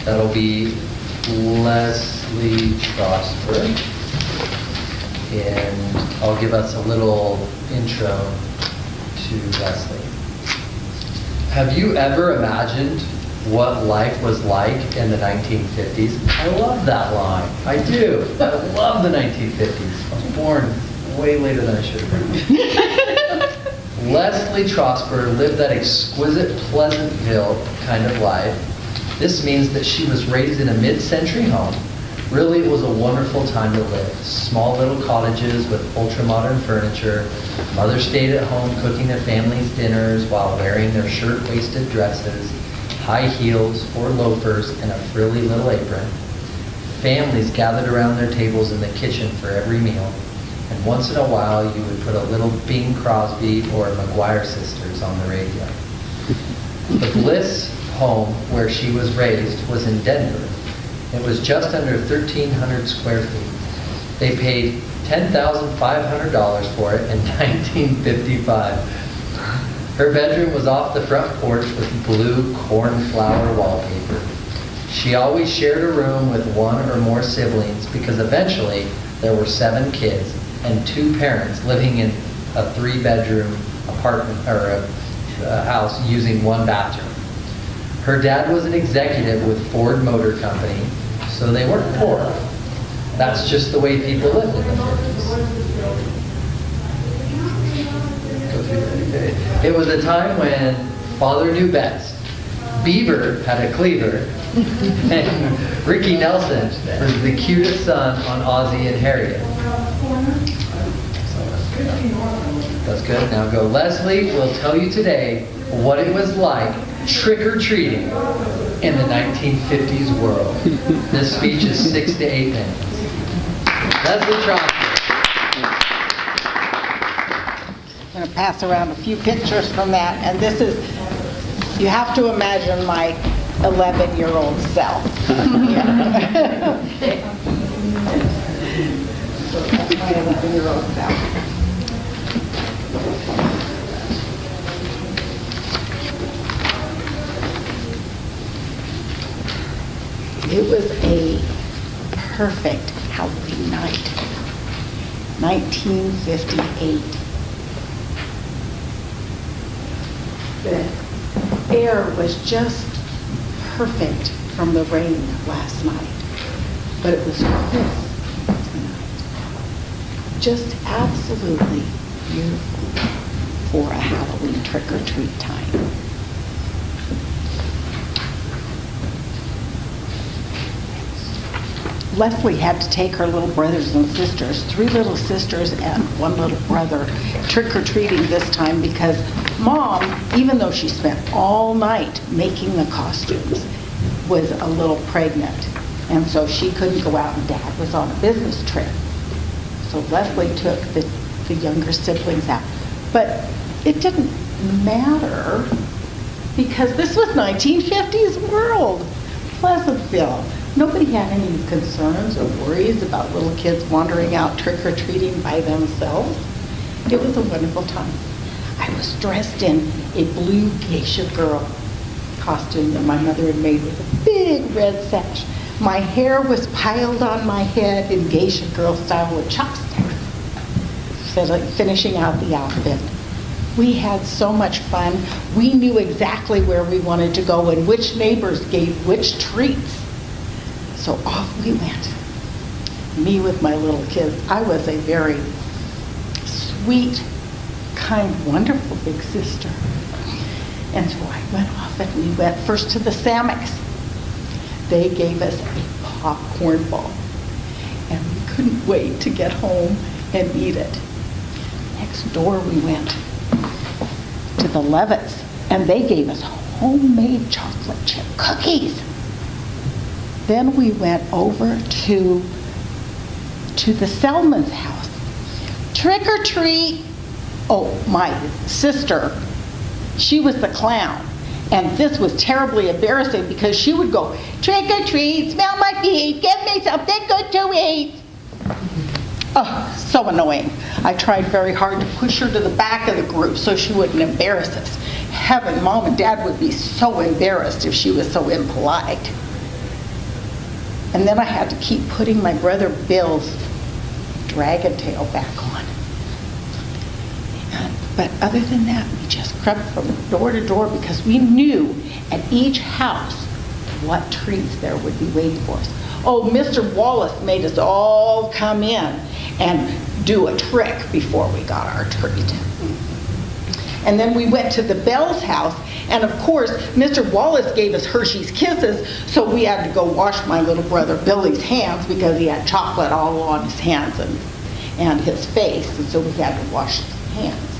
That'll be Leslie Trosper. And I'll give us a little intro to Leslie. Have you ever imagined what life was like in the 1950s? I love that line. I do. I love the 1950s. I was born way later than I should have been. Leslie Trosper lived that exquisite Pleasantville kind of life. This means that she was raised in a mid-century home. Really, it was a wonderful time to live. Small little cottages with ultra-modern furniture. Mothers stayed at home cooking their family's dinners while wearing their shirt-waisted dresses, high heels or loafers, and a frilly little apron. Families gathered around their tables in the kitchen for every meal. And once in a while, you would put a little Bing Crosby or McGuire Sisters on the radio. The Bliss home where she was raised was in Denver. It was just under 1,300 square feet. They paid $10,500 for it in 1955. Her bedroom was off the front porch with blue cornflower wallpaper. She always shared a room with one or more siblings because eventually there were 7 kids and 2 parents living in a 3-bedroom apartment or a house using 1 bathroom. Her dad was an executive with Ford Motor Company, so they weren't poor. That's just the way people lived in the 50s. It was a time when father knew best. Beaver had a cleaver, and Ricky Nelson was the cutest son on Ozzie and Harriet. That's good. Now go. Leslie will tell you today what it was like trick-or-treating in the 1950s world. This speech is 6 to 8 minutes. Leslie Trosper. I'm going to pass around a few pictures from that, and this is, you have to imagine my 11-year-old self. That's my 11-year-old self. It was a perfect Halloween night, 1958. The air was just perfect from the rain last night, but it was crisp tonight. Just absolutely beautiful for a Halloween trick-or-treat time. Leslie had to take her little brothers and sisters, 3 little sisters and 1 little brother, trick-or-treating this time because Mom, even though she spent all night making the costumes, was a little pregnant. And so she couldn't go out, and Dad was on a business trip. So Leslie took the younger siblings out. But it didn't matter because this was 1950s world, Pleasantville. Nobody had any concerns or worries about little kids wandering out trick-or-treating by themselves. It was a wonderful time. I was dressed in a blue geisha girl costume that my mother had made with a big red sash. My hair was piled on my head in geisha girl style with chopsticks, finishing out the outfit. We had so much fun. We knew exactly where we wanted to go and which neighbors gave which treats. So off we went, me with my little kids. I was a very sweet, kind, wonderful big sister. And so I went off and we went first to the Samick's. They gave us a popcorn ball. And we couldn't wait to get home and eat it. Next door we went to the Levitt's and they gave us homemade chocolate chip cookies. Then we went over to the Selman's house. Trick or treat. Oh, my sister, she was the clown. And this was terribly embarrassing because she would go, trick or treat, smell my feet, give me something good to eat. Oh, so annoying. I tried very hard to push her to the back of the group so she wouldn't embarrass us. Heaven, Mom and Dad would be so embarrassed if she was so impolite. And then I had to keep putting my brother Bill's dragon tail back on. But other than that, we just crept from door to door because we knew at each house what treats there would be waiting for us. Oh, Mr. Wallace made us all come in and do a trick before we got our treat. And then we went to the Bell's house, and of course, Mr. Wallace gave us Hershey's Kisses, so we had to go wash my little brother Billy's hands because he had chocolate all on his hands and his face, and so we had to wash his hands.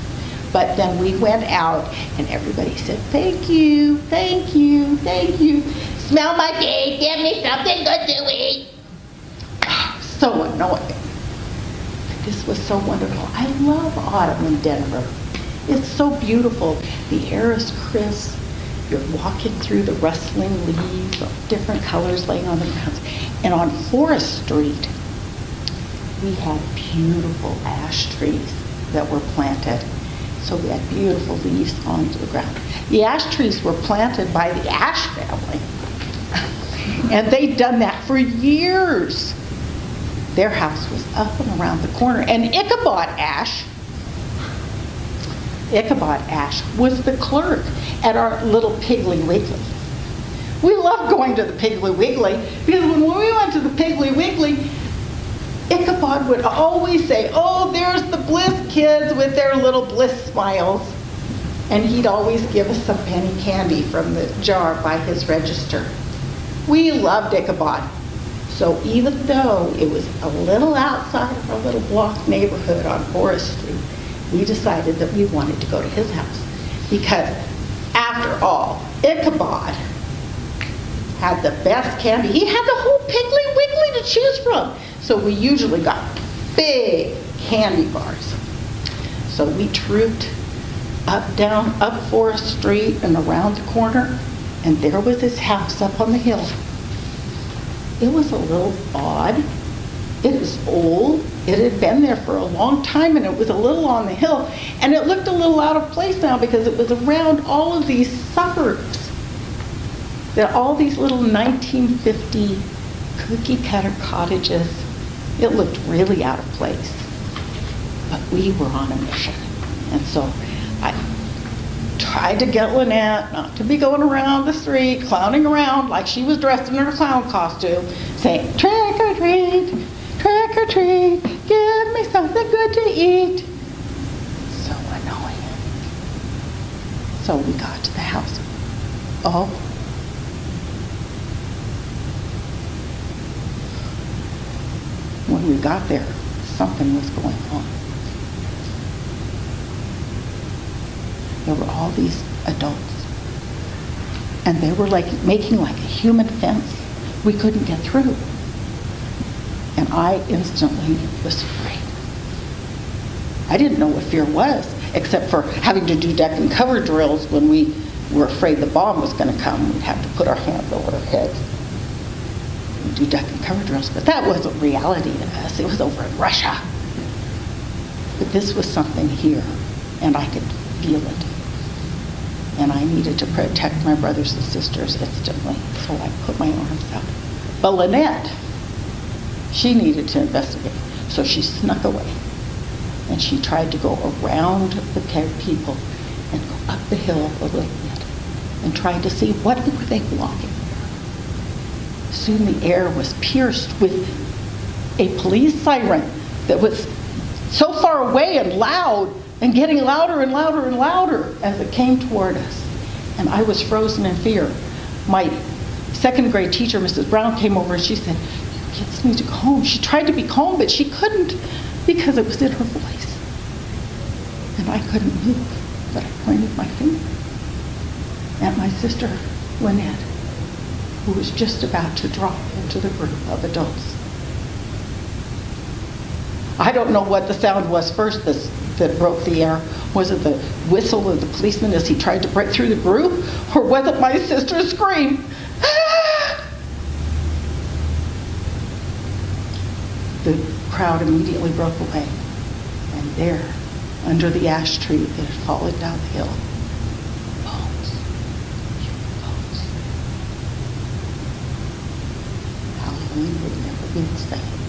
But then we went out, and everybody said, thank you, thank you, thank you. Smell my cake, give me something good to eat. Oh, so annoying. But this was so wonderful. I love autumn in Denver. It's so beautiful. The air is crisp. You're walking through the rustling leaves of different colors laying on the ground. And on Forest Street, we had beautiful ash trees that were planted. So we had beautiful leaves onto the ground. The ash trees were planted by the Ash family. And they'd done that for years. Their house was up and around the corner. And Ichabod Ash was the clerk at our little Piggly Wiggly. We loved going to the Piggly Wiggly because when we went to the Piggly Wiggly, Ichabod would always say, oh, there's the Bliss kids with their little Bliss smiles. And he'd always give us some penny candy from the jar by his register. We loved Ichabod. So even though it was a little outside of our little block neighborhood on Forest Street, we decided that we wanted to go to his house. Because after all, Ichabod had the best candy. He had the whole Piggly Wiggly to choose from. So we usually got big candy bars. So we trooped up Forest Street and around the corner, and there was his house up on the hill. It was a little odd. It was old. It had been there for a long time, and it was a little on the hill. And it looked a little out of place now because it was around all of these suburbs. There are all these little 1950 cookie cutter cottages. It looked really out of place. But we were on a mission. And so I tried to get Lynette not to be going around the street, clowning around like she was dressed in her clown costume, saying, trick or treat, give me something good to eat. So annoying. So we got to the house. Oh. When we got there, something was going on. There were all these adults, and they were like making like a human fence. We couldn't get through. And I instantly was afraid. I didn't know what fear was, except for having to do deck and cover drills when we were afraid the bomb was going to come. We'd have to put our hands over our heads and do deck and cover drills. But that wasn't reality to us. It was over in Russia. But this was something here, and I could feel it. And I needed to protect my brothers and sisters instantly, so I put my arms out. But Lynette, she needed to investigate, so she snuck away. And she tried to go around the people and go up the hill a little bit and tried to see what were they blocking there. Soon the air was pierced with a police siren that was so far away and loud and getting louder and louder and louder as it came toward us. And I was frozen in fear. My second grade teacher, Mrs. Brown, came over and she said, "You kids need to go home." She tried to be calm, but she couldn't because it was in her voice. And I couldn't move, but I pointed my finger at my sister, Lynette, who was just about to drop into the group of adults. I don't know what the sound was first that broke the air. Was it the whistle of the policeman as he tried to break through the group? Or was it my sister's scream? Ah! The crowd immediately broke away. And there, under the ash tree that had fallen down the hill, bones, human bones. Hallelujah. we would never be the same.